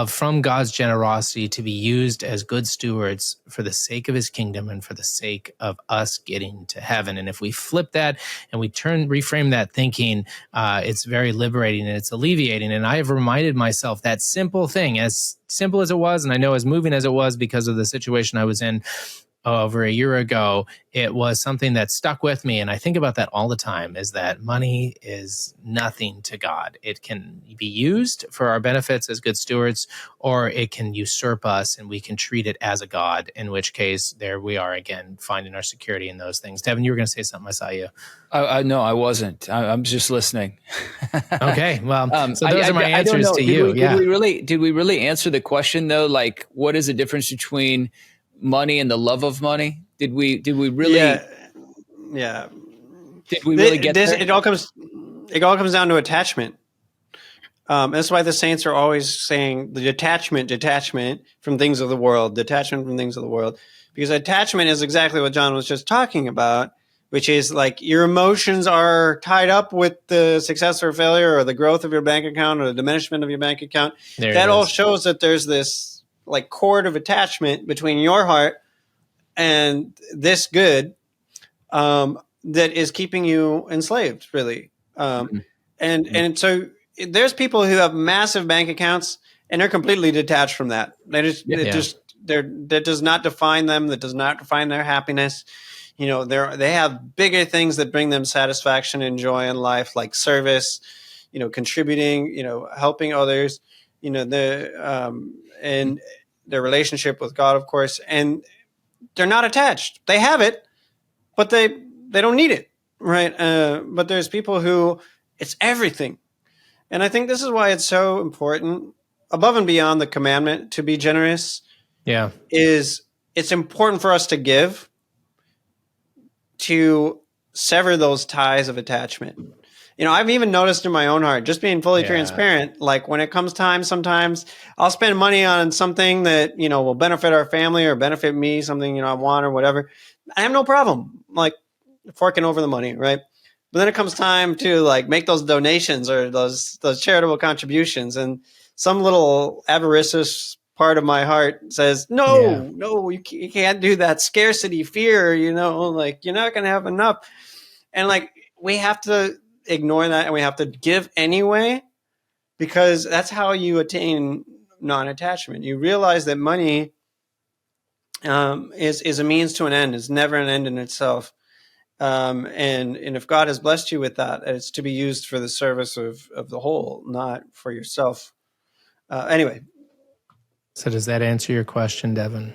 from God's generosity to be used as good stewards for the sake of his kingdom and for the sake of us getting to heaven. And if we flip that and we reframe that thinking, it's very liberating and it's alleviating. And I have reminded myself that simple thing, as simple as it was, and I know as moving as it was because of the situation I was in over a year ago, it was something that stuck with me. And I think about that all the time, is that money is nothing to God. It can be used for our benefits as good stewards, or it can usurp us and we can treat it as a God, in which case there we are again, finding our security in those things. Devin, you were going to say something. I saw you. No, I wasn't. I'm just listening. Okay. Well, so those are my answers to you. Did we really answer the question though? Like, what is the difference between money and the love of money? Did we really? Yeah. Did we really get there? It all comes down to attachment. That's why the saints are always saying the detachment from things of the world, because attachment is exactly what John was just talking about, which is like your emotions are tied up with the success or failure or the growth of your bank account or the diminishment of your bank account. That all shows that there's this like cord of attachment between your heart and this good that is keeping you enslaved, really. And so there's people who have massive bank accounts and they're completely detached from that. That does not define them. That does not define their happiness. They have bigger things that bring them satisfaction and joy in life, like service, contributing, helping others, and their relationship with God, of course. And they're not attached. They have it, but they don't need it, right? But there's people who it's everything. And I think this is why it's so important, above and beyond the commandment to be generous. Yeah. It's important for us to give, to sever those ties of attachment. I've even noticed in my own heart, just being fully transparent, like when it comes time, sometimes I'll spend money on something that, will benefit our family or benefit me, something, I want or whatever. I have no problem like forking over the money, right? But then it comes time to like make those donations or those charitable contributions, and some little avaricious part of my heart says, no, you can't do that. Scarcity, fear, like you're not going to have enough. And like, we have to ignore that and we have to give anyway, because that's how you attain non-attachment. You realize that money is a means to an end. It's never an end in itself. And if God has blessed you with that, it's to be used for the service of the whole, not for yourself. Anyway. So does that answer your question, Devin?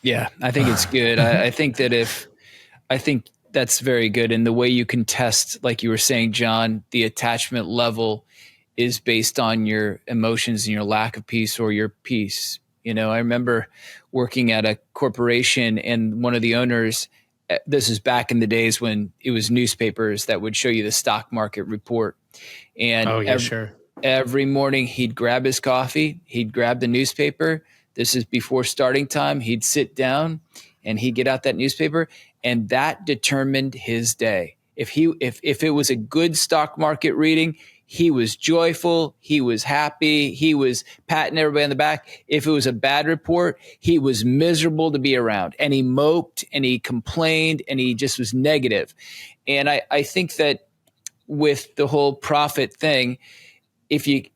Yeah, I think it's good. I think that's very good. And the way you can test, like you were saying, John, the attachment level is based on your emotions and your lack of peace or your peace. I remember working at a corporation, and one of the owners, this is back in the days when it was newspapers that would show you the stock market report. And every morning he'd grab his coffee, he'd grab the newspaper. This is before starting time. He'd sit down and he'd get out that newspaper, and that determined his day. If it was a good stock market reading, he was joyful, he was happy, he was patting everybody on the back. If it was a bad report, he was miserable to be around, and he moped and he complained and he just was negative. And I think that with the whole profit thing, if you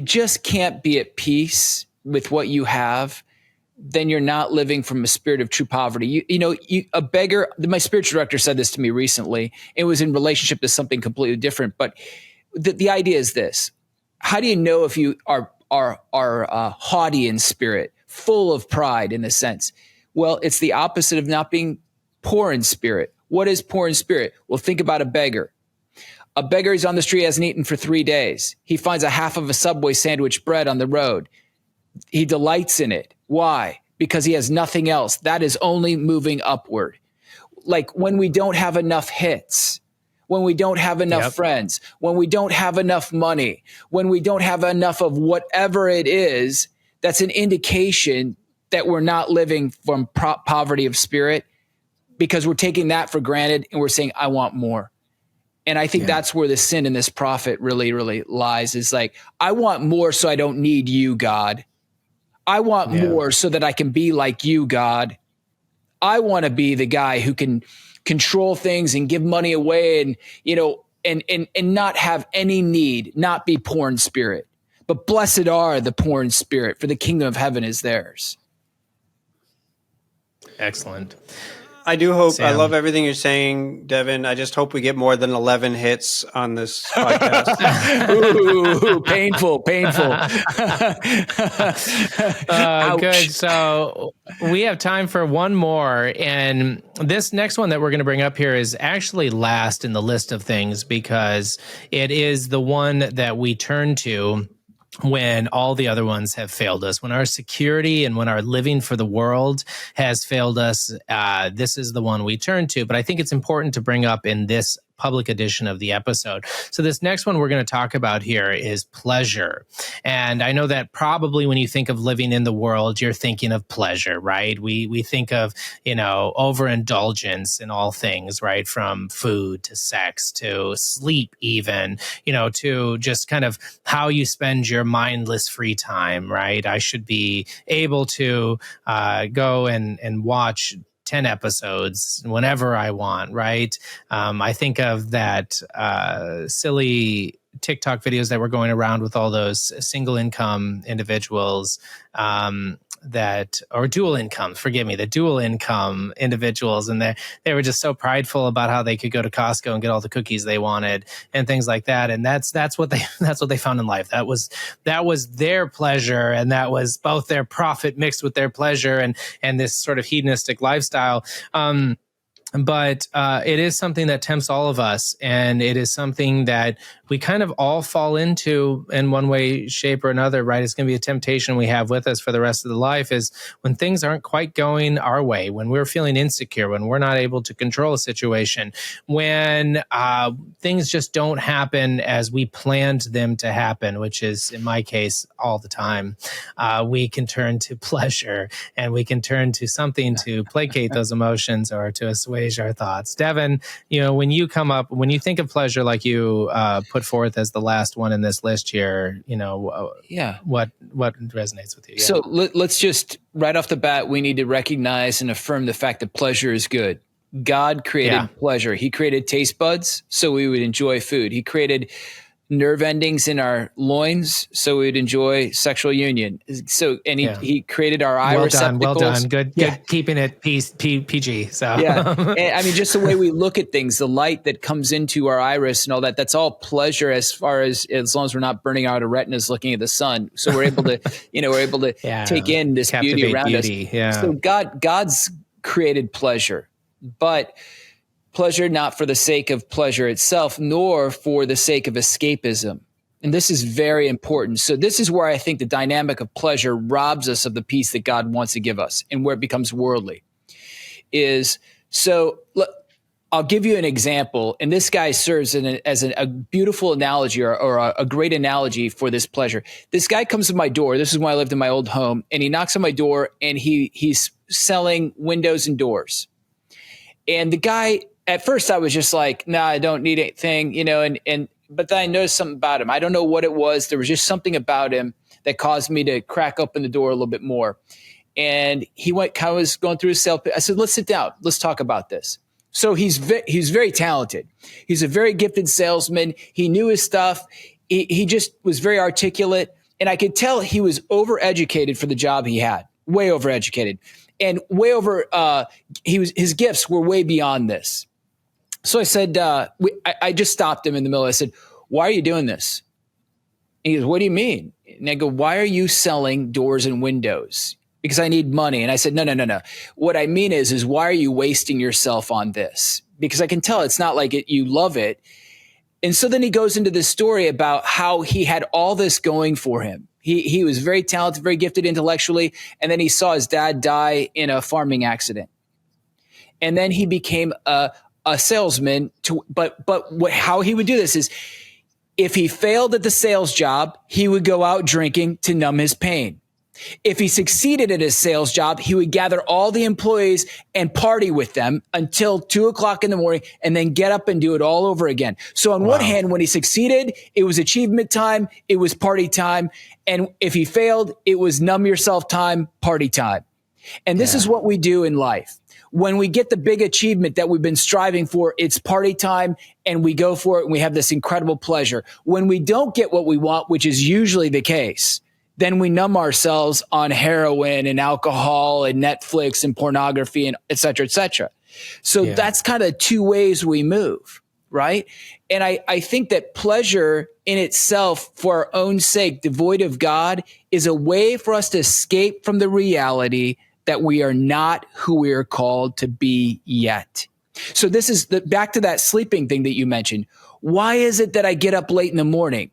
just can't be at peace with what you have, then you're not living from a spirit of true poverty. A beggar, my spiritual director said this to me recently. It was in relationship to something completely different. But the idea is this. How do you know if you are haughty in spirit, full of pride in a sense? Well, it's the opposite of not being poor in spirit. What is poor in spirit? Well, think about a beggar. A beggar is on the street, hasn't eaten for 3 days. He finds a half of a Subway sandwich bread on the road. He delights in it. Why? Because he has nothing else. That is only moving upward. Like when we don't have enough hits, when we don't have enough friends, when we don't have enough money, when we don't have enough of whatever it is, that's an indication that we're not living from poverty of spirit, because we're taking that for granted and we're saying, I want more. And I think that's where the sin in this prophet really, really lies, is like, I want more so I don't need you, God. I want more so that I can be like you, God. I want to be the guy who can control things and give money away and, and not have any need, not be poor in spirit. But blessed are the poor in spirit, for the kingdom of heaven is theirs. Excellent. I do hope, Sam. I love everything you're saying, Devin. I just hope we get more than 11 hits on this podcast. Ooh, painful. Good. So we have time for one more. And this next one that we're going to bring up here is actually last in the list of things, because it is the one that we turn to when all the other ones have failed us, when our security and when our living for the world has failed us. This is the one we turn to. But I think it's important to bring up in this public edition of the episode. So this next one we're going to talk about here is pleasure. And I know that probably when you think of living in the world, you're thinking of pleasure, right? We think of, overindulgence in all things, right? From food to sex to sleep, even, to just kind of how you spend your mindless free time, right? I should be able to go and watch 10 episodes whenever I want, right? I think of that silly TikTok videos that were going around with all those single income individuals or dual income, the dual income individuals. And they were just so prideful about how they could go to Costco and get all the cookies they wanted and things like that. And that's what they found in life. That was their pleasure. And that was both their profit mixed with their pleasure and this sort of hedonistic lifestyle. But it is something that tempts all of us, and it is something that we kind of all fall into in one way, shape, or another, right? It's going to be a temptation we have with us for the rest of the life, is when things aren't quite going our way, when we're feeling insecure, when we're not able to control a situation, when things just don't happen as we planned them to happen, which is, in my case, all the time. We can turn to pleasure, and we can turn to something to placate those emotions or to assuage our thoughts. Devin, when you think of pleasure, like you put forth as the last one in this list here, what resonates with you? Yeah. So let's just, right off the bat, we need to recognize and affirm the fact that pleasure is good. God created pleasure. He created taste buds so we would enjoy food. He created nerve endings in our loins so we would enjoy sexual union. So, and he created our eye receptacles. Well done. Good. Keeping it PG. So and, I mean, just the way we look at things, the light that comes into our iris and all that, that's all pleasure as long as we're not burning out our retinas looking at the sun. So we're able to, take in this beauty around us. Yeah. So God's created pleasure, but pleasure not for the sake of pleasure itself, nor for the sake of escapism. And this is very important. So this is where I think the dynamic of pleasure robs us of the peace that God wants to give us, and where it becomes worldly. I'll give you an example, and this guy serves as a beautiful analogy or a great analogy for this pleasure. This guy comes to my door. This is when I lived in my old home, and he knocks on my door, and he's selling windows and doors. And the guy, at first I was just like, nah, I don't need anything, but then I noticed something about him. I don't know what it was. There was just something about him that caused me to crack open the door a little bit more. And he was going through his sale. I said, let's sit down. Let's talk about this. So he's very talented. He's a very gifted salesman. He knew his stuff. He just was very articulate. And I could tell he was overeducated for the job he had. way overeducated, and way over. His gifts were way beyond this. So I said, I just stopped him in the middle. I said, "Why are you doing this?" And he goes, "What do you mean?" And I go, "Why are you selling doors and windows?" Because I need money. And I said, no. What I mean is why are you wasting yourself on this? Because I can tell it's not like you love it. And so then he goes into this story about how he had all this going for him. He was very talented, very gifted intellectually. And then he saw his dad die in a farming accident. And then he became a salesman. How he would do this is if he failed at the sales job, he would go out drinking to numb his pain. If he succeeded at his sales job, he would gather all the employees and party with them until 2:00 in the morning and then get up and do it all over again. So on one hand, when he succeeded, it was achievement time, it was party time. And if he failed, it was numb yourself time, party time. And this is what we do in life. When we get the big achievement that we've been striving for, it's party time and we go for it and we have this incredible pleasure. When we don't get what we want, which is usually the case, then we numb ourselves on heroin and alcohol and Netflix and pornography and et cetera, et cetera. So that's kind of two ways we move, right? And I think that pleasure in itself, for our own sake, devoid of God, is a way for us to escape from the reality that we are not who we are called to be yet. So this is back to that sleeping thing that you mentioned. Why is it that I get up late in the morning?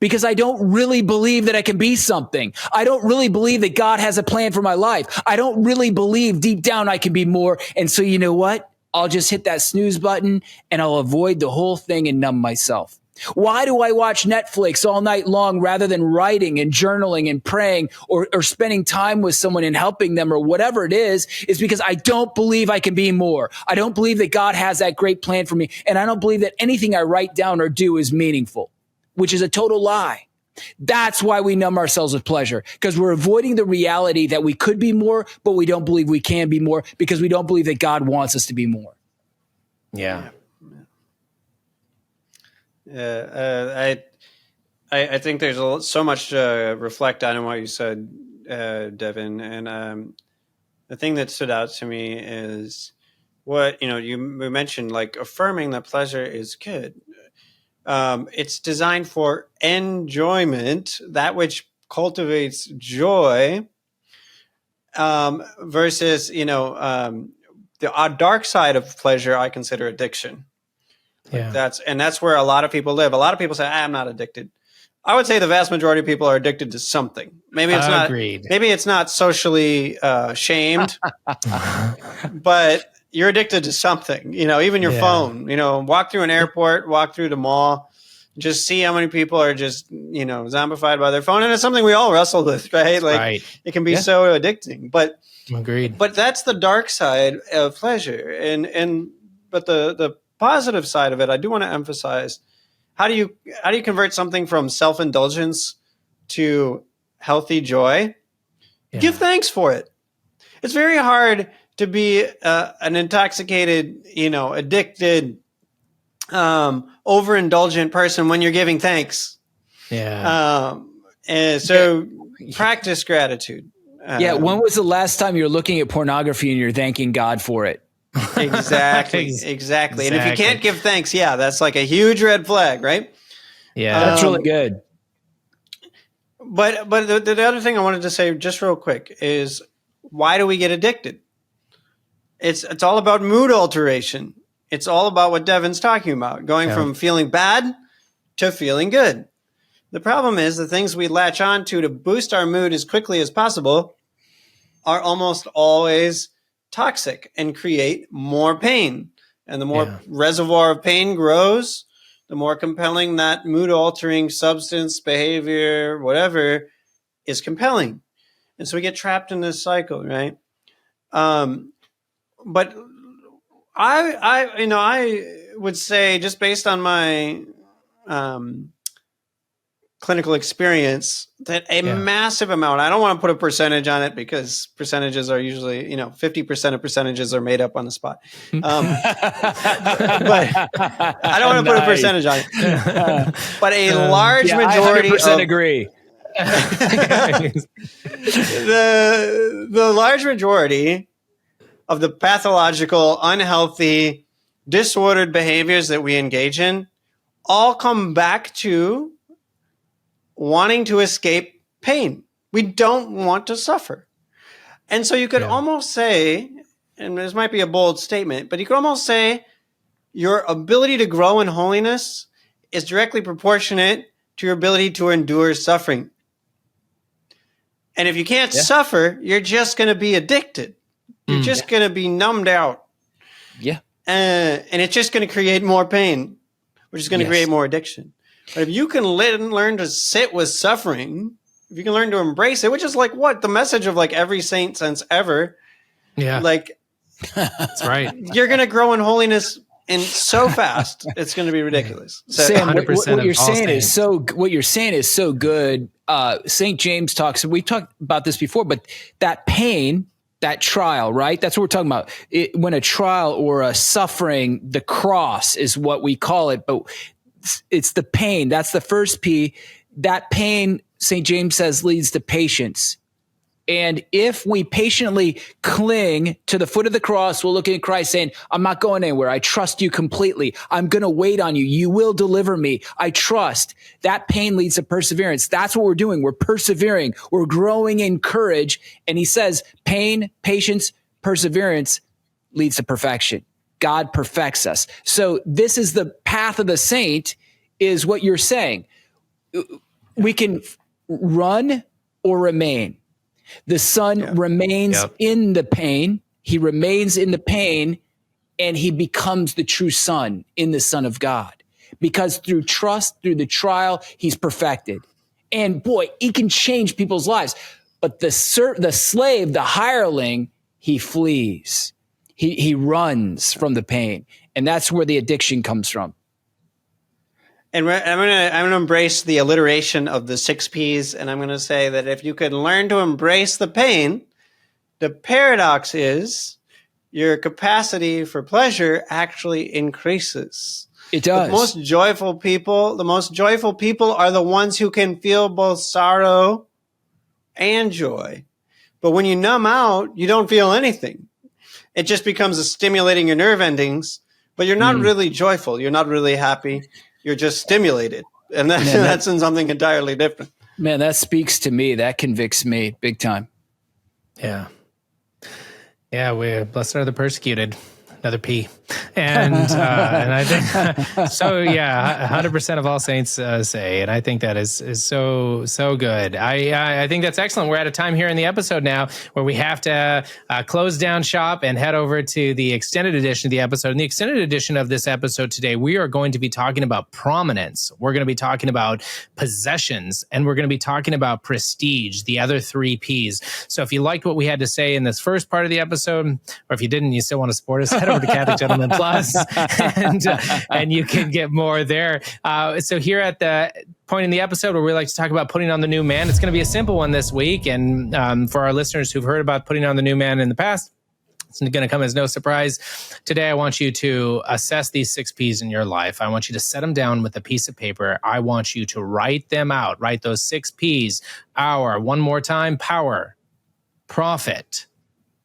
Because I don't really believe that I can be something. I don't really believe that God has a plan for my life. I don't really believe deep down I can be more. And so you know what? I'll just hit that snooze button and I'll avoid the whole thing and numb myself. Why do I watch Netflix all night long rather than writing and journaling and praying or spending time with someone and helping them or whatever it is because I don't believe I can be more. I don't believe that God has that great plan for me. And I don't believe that anything I write down or do is meaningful, which is a total lie. That's why we numb ourselves with pleasure, because we're avoiding the reality that we could be more, but we don't believe we can be more because we don't believe that God wants us to be more. Yeah. I think there's so much to reflect on in what you said, Devin. And the thing that stood out to me is what, you mentioned, like affirming that pleasure is good. It's designed for enjoyment, that which cultivates joy, versus, the dark side of pleasure I consider addiction. Yeah. That's where a lot of people live. A lot of people say, I'm not addicted. I would say the vast majority of people are addicted to something. Maybe it's not. Agreed. Maybe it's not socially shamed, but you're addicted to something. Even your phone. Walk through an airport, walk through the mall, just see how many people are just zombified by their phone, and it's something we all wrestle with, right? Like it can be so addicting. But agreed. But that's the dark side of pleasure, but the positive side of it, I do want to emphasize, how do you convert something from self-indulgence to healthy joy? Yeah. Give thanks for it. It's very hard to be an intoxicated, addicted, overindulgent person when you're giving thanks. Yeah. And so practice gratitude. When was the last time you're looking at pornography and you're thanking God for it? Exactly. And if you can't give thanks, that's like a huge red flag, right? Yeah, that's really good. But the other thing I wanted to say just real quick is, why do we get addicted? It's all about mood alteration. It's all about what Devin's talking about, going from feeling bad to feeling good. The problem is the things we latch on to boost our mood as quickly as possible are almost always toxic and create more pain. And the more reservoir of pain grows, the more compelling that mood altering substance, behavior, whatever is compelling. And so we get trapped in this cycle, right? But I would say, just based on my clinical experience, that a massive amount, I don't want to put a percentage on it because percentages are usually, 50% of percentages are made up on the spot. But I don't want to put a percentage on it. But a large majority 100% agree. the large majority of the pathological, unhealthy, disordered behaviors that we engage in all come back to wanting to escape pain. We don't want to suffer. And so you could almost say, and this might be a bold statement, but you could almost say your ability to grow in holiness is directly proportionate to your ability to endure suffering. And if you can't suffer, you're just going to be addicted. You're just going to be numbed out. Yeah. And it's just going to create more pain, which is going to create more addiction. But if you can learn to sit with suffering, if you can learn to embrace it, which is like what the message of like every saint since ever. Yeah. Like, that's right. You're going to grow in holiness and so fast, it's going to be ridiculous. So, Sam, what you're saying is so good. St. James talks, we've talked about this before, but that pain, that trial, right? That's what we're talking about. When a trial or a suffering, the cross is what we call it, but it's the pain. That's the first P. That pain, St. James says, leads to patience. And if we patiently cling to the foot of the cross, we're looking at Christ saying, I'm not going anywhere. I trust you completely. I'm going to wait on you. You will deliver me. I trust. That pain leads to perseverance. That's what we're doing. We're persevering. We're growing in courage. And he says, pain, patience, perseverance leads to perfection. God perfects us. So this is the path of the saint, is what you're saying. We can run or remain. The son remains in the pain. He remains in the pain, and he becomes the true son in the Son of God. Because through trust, through the trial, he's perfected. And boy, he can change people's lives. But the slave, the hireling, he flees. He runs from the pain. And that's where the addiction comes from. And I'm gonna embrace the alliteration of the 6 Ps, and I'm gonna say that if you could learn to embrace the pain, the paradox is your capacity for pleasure actually increases. It does. The most joyful people are the ones who can feel both sorrow and joy. But when you numb out, you don't feel anything. It just becomes a stimulating your nerve endings, but you're not really joyful. You're not really happy. You're just stimulated. And that's in something entirely different. Man, that speaks to me. That convicts me big time. Yeah. Yeah, we're blessed are the persecuted. Another P. And I think, so yeah, 100% of all saints say, and I think that is so good. I think that's excellent. We're at a time here in the episode now where we have to close down shop and head over to the extended edition of the episode. In the extended edition of this episode today, we are going to be talking about prominence. We're going to be talking about possessions, and we're going to be talking about prestige, the other 3 Ps. So if you liked what we had to say in this first part of the episode, or if you didn't, you still want to support us, head over to Catholic Gentleman Plus, and you can get more there. So here at the point in the episode where we like to talk about putting on the new man, it's going to be a simple one this week. And for our listeners who've heard about putting on the new man in the past, it's going to come as no surprise. Today, I want you to assess these 6 Ps in your life. I want you to set them down with a piece of paper. I want you to write them out. Write those 6 Ps. One more time: power, profit,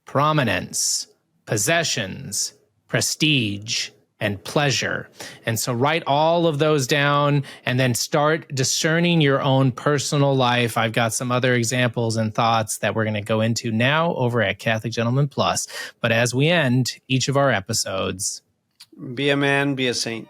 prominence, possessions, prestige, and pleasure. And so write all of those down and then start discerning your own personal life. I've got some other examples and thoughts that we're going to go into now over at Catholic Gentleman Plus. But as we end each of our episodes, be a man, be a saint.